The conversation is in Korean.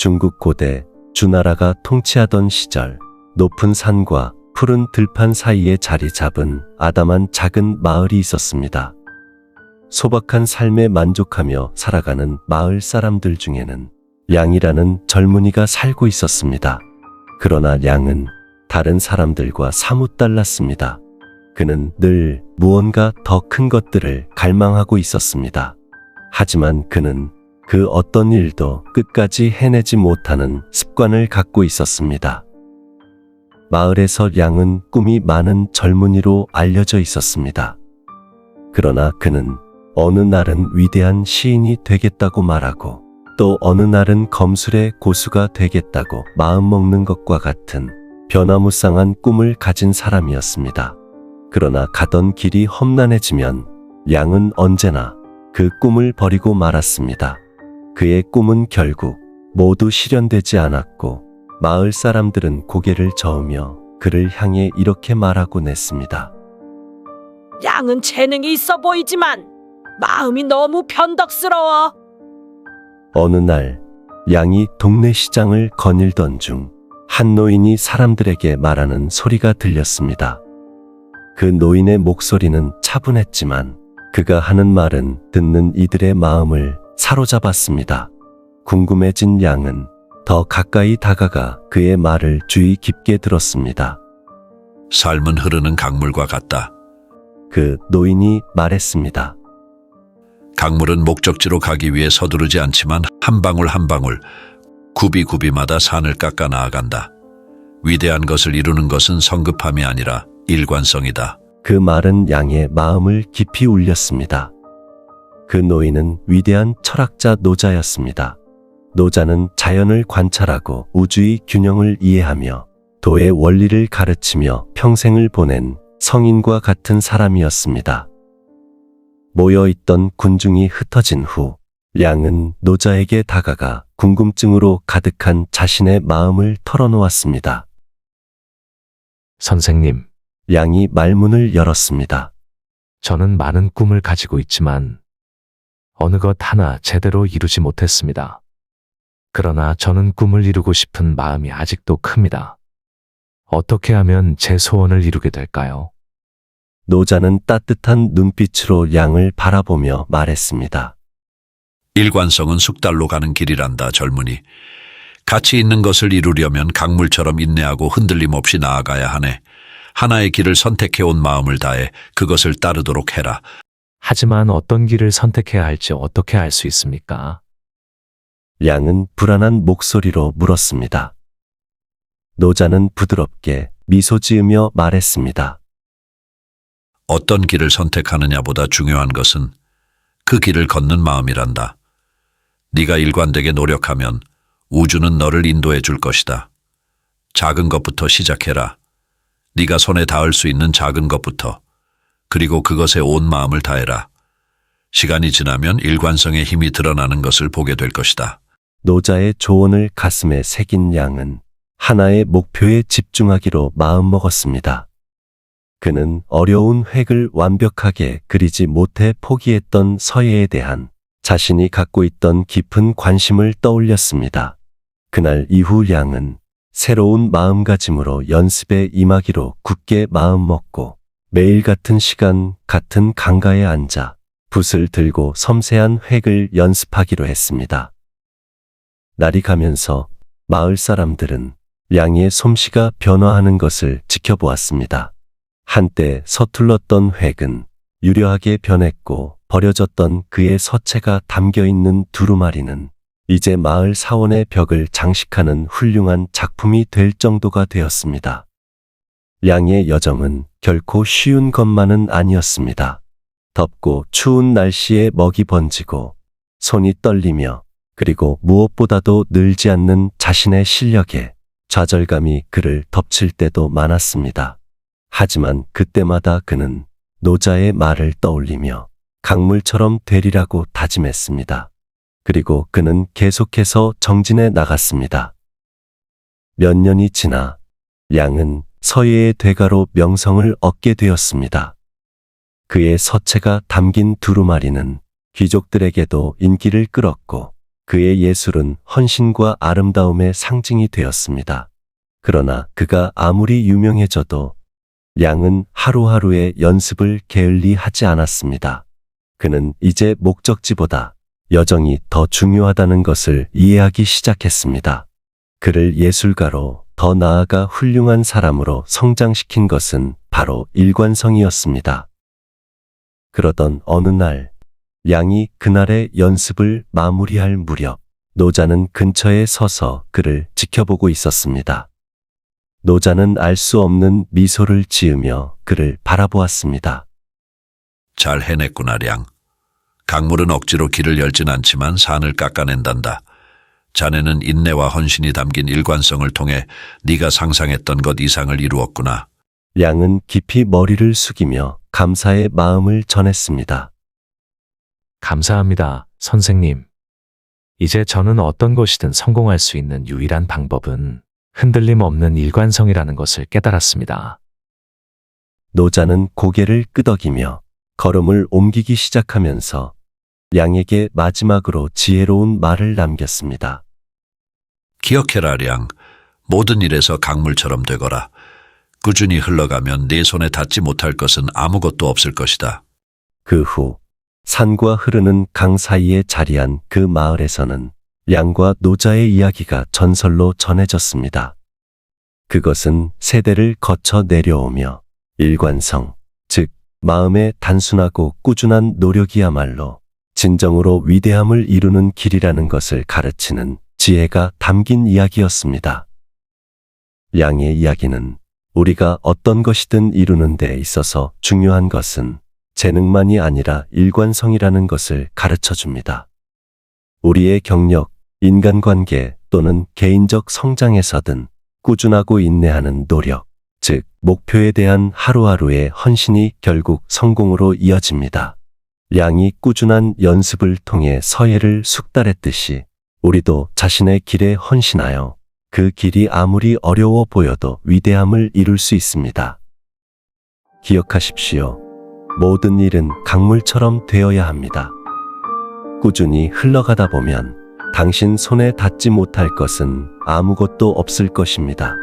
중국 고대 주나라가 통치하던 시절 높은 산과 푸른 들판 사이에 자리 잡은 아담한 작은 마을이 있었습니다. 소박한 삶에 만족하며 살아가는 마을 사람들 중에는 량이라는 젊은이가 살고 있었습니다. 그러나 량은 다른 사람들과 사뭇 달랐습니다. 그는 늘 무언가 더 큰 것들을 갈망하고 있었습니다. 하지만 그는 그 어떤 일도 끝까지 해내지 못하는 습관을 갖고 있었습니다. 마을에서 량은 꿈이 많은 젊은이로 알려져 있었습니다. 그러나 그는 어느 날은 위대한 시인이 되겠다고 말하고 또 어느 날은 검술의 고수가 되겠다고 마음먹는 것과 같은 변화무쌍한 꿈을 가진 사람이었습니다. 그러나 가던 길이 험난해지면 량은 언제나 그 꿈을 버리고 말았습니다. 그의 꿈은 결국 모두 실현되지 않았고 마을 사람들은 고개를 저으며 그를 향해 이렇게 말하곤 했습니다. 량은 재능이 있어 보이지만 마음이 너무 변덕스러워. 어느 날 량이 동네 시장을 거닐던 중 한 노인이 사람들에게 말하는 소리가 들렸습니다. 그 노인의 목소리는 차분했지만 그가 하는 말은 듣는 이들의 마음을 사로잡았습니다. 궁금해진 량은 더 가까이 다가가 그의 말을 주의 깊게 들었습니다. 삶은 흐르는 강물과 같다. 그 노인이 말했습니다. 강물은 목적지로 가기 위해 서두르지 않지만 한 방울 한 방울 굽이굽이마다 산을 깎아 나아간다. 위대한 것을 이루는 것은 성급함이 아니라 일관성이다. 그 말은 량의 마음을 깊이 울렸습니다. 그 노인은 위대한 철학자 노자였습니다. 노자는 자연을 관찰하고 우주의 균형을 이해하며 도의 원리를 가르치며 평생을 보낸 성인과 같은 사람이었습니다. 모여있던 군중이 흩어진 후 량은 노자에게 다가가 궁금증으로 가득한 자신의 마음을 털어놓았습니다. 선생님, 량이 말문을 열었습니다. 저는 많은 꿈을 가지고 있지만 어느 것 하나 제대로 이루지 못했습니다. 그러나 저는 꿈을 이루고 싶은 마음이 아직도 큽니다. 어떻게 하면 제 소원을 이루게 될까요? 노자는 따뜻한 눈빛으로 량을 바라보며 말했습니다. 일관성은 숙달로 가는 길이란다, 젊은이. 가치 있는 것을 이루려면 강물처럼 인내하고 흔들림 없이 나아가야 하네. 하나의 길을 선택해온 마음을 다해 그것을 따르도록 해라. 하지만 어떤 길을 선택해야 할지 어떻게 알 수 있습니까? 량은 불안한 목소리로 물었습니다. 노자는 부드럽게 미소 지으며 말했습니다. 어떤 길을 선택하느냐보다 중요한 것은 그 길을 걷는 마음이란다. 네가 일관되게 노력하면 우주는 너를 인도해 줄 것이다. 작은 것부터 시작해라. 네가 손에 닿을 수 있는 작은 것부터. 그리고 그것에 온 마음을 다해라. 시간이 지나면 일관성의 힘이 드러나는 것을 보게 될 것이다. 노자의 조언을 가슴에 새긴 량은 하나의 목표에 집중하기로 마음먹었습니다. 그는 어려운 획을 완벽하게 그리지 못해 포기했던 서예에 대한 자신이 갖고 있던 깊은 관심을 떠올렸습니다. 그날 이후 량은 새로운 마음가짐으로 연습에 임하기로 굳게 마음먹고 매일 같은 시간 같은 강가에 앉아 붓을 들고 섬세한 획을 연습하기로 했습니다. 날이 가면서 마을 사람들은 량의 솜씨가 변화하는 것을 지켜보았습니다. 한때 서툴렀던 획은 유려하게 변했고 버려졌던 그의 서체가 담겨있는 두루마리는 이제 마을 사원의 벽을 장식하는 훌륭한 작품이 될 정도가 되었습니다. 량의 여정은 결코 쉬운 것만은 아니었습니다. 덥고 추운 날씨에 먹이 번지고 손이 떨리며 그리고 무엇보다도 늘지 않는 자신의 실력에 좌절감이 그를 덮칠 때도 많았습니다. 하지만 그때마다 그는 노자의 말을 떠올리며 강물처럼 되리라고 다짐했습니다. 그리고 그는 계속해서 정진해 나갔습니다. 몇 년이 지나 량은 서예의 대가로 명성을 얻게 되었습니다. 그의 서체가 담긴 두루마리는 귀족들에게도 인기를 끌었고 그의 예술은 헌신과 아름다움의 상징이 되었습니다. 그러나 그가 아무리 유명해져도 양은 하루하루의 연습을 게을리 하지 않았습니다. 그는 이제 목적지보다 여정이 더 중요하다는 것을 이해하기 시작했습니다. 그를 예술가로 더 나아가 훌륭한 사람으로 성장시킨 것은 바로 일관성이었습니다. 그러던 어느 날, 양이 그날의 연습을 마무리할 무렵, 노자는 근처에 서서 그를 지켜보고 있었습니다. 노자는 알 수 없는 미소를 지으며 그를 바라보았습니다. 잘 해냈구나, 량. 강물은 억지로 길을 열진 않지만 산을 깎아낸단다. 자네는 인내와 헌신이 담긴 일관성을 통해 네가 상상했던 것 이상을 이루었구나. 양은 깊이 머리를 숙이며 감사의 마음을 전했습니다. 감사합니다, 선생님. 이제 저는 어떤 것이든 성공할 수 있는 유일한 방법은 흔들림 없는 일관성이라는 것을 깨달았습니다. 노자는 고개를 끄덕이며 걸음을 옮기기 시작하면서 양에게 마지막으로 지혜로운 말을 남겼습니다. 기억해라, 량. 모든 일에서 강물처럼 되거라. 꾸준히 흘러가면 네 손에 닿지 못할 것은 아무것도 없을 것이다. 그 후 산과 흐르는 강 사이에 자리한 그 마을에서는 양과 노자의 이야기가 전설로 전해졌습니다. 그것은 세대를 거쳐 내려오며 일관성, 즉 마음의 단순하고 꾸준한 노력이야말로 진정으로 위대함을 이루는 길이라는 것을 가르치는 지혜가 담긴 이야기였습니다. 양의 이야기는 우리가 어떤 것이든 이루는 데 있어서 중요한 것은 재능만이 아니라 일관성이라는 것을 가르쳐 줍니다. 우리의 경력, 인간관계 또는 개인적 성장에서든 꾸준하고 인내하는 노력, 즉 목표에 대한 하루하루의 헌신이 결국 성공으로 이어집니다. 양이 꾸준한 연습을 통해 서예를 숙달했듯이 우리도 자신의 길에 헌신하여 그 길이 아무리 어려워 보여도 위대함을 이룰 수 있습니다. 기억하십시오. 모든 일은 강물처럼 되어야 합니다. 꾸준히 흘러가다 보면 당신 손에 닿지 못할 것은 아무것도 없을 것입니다.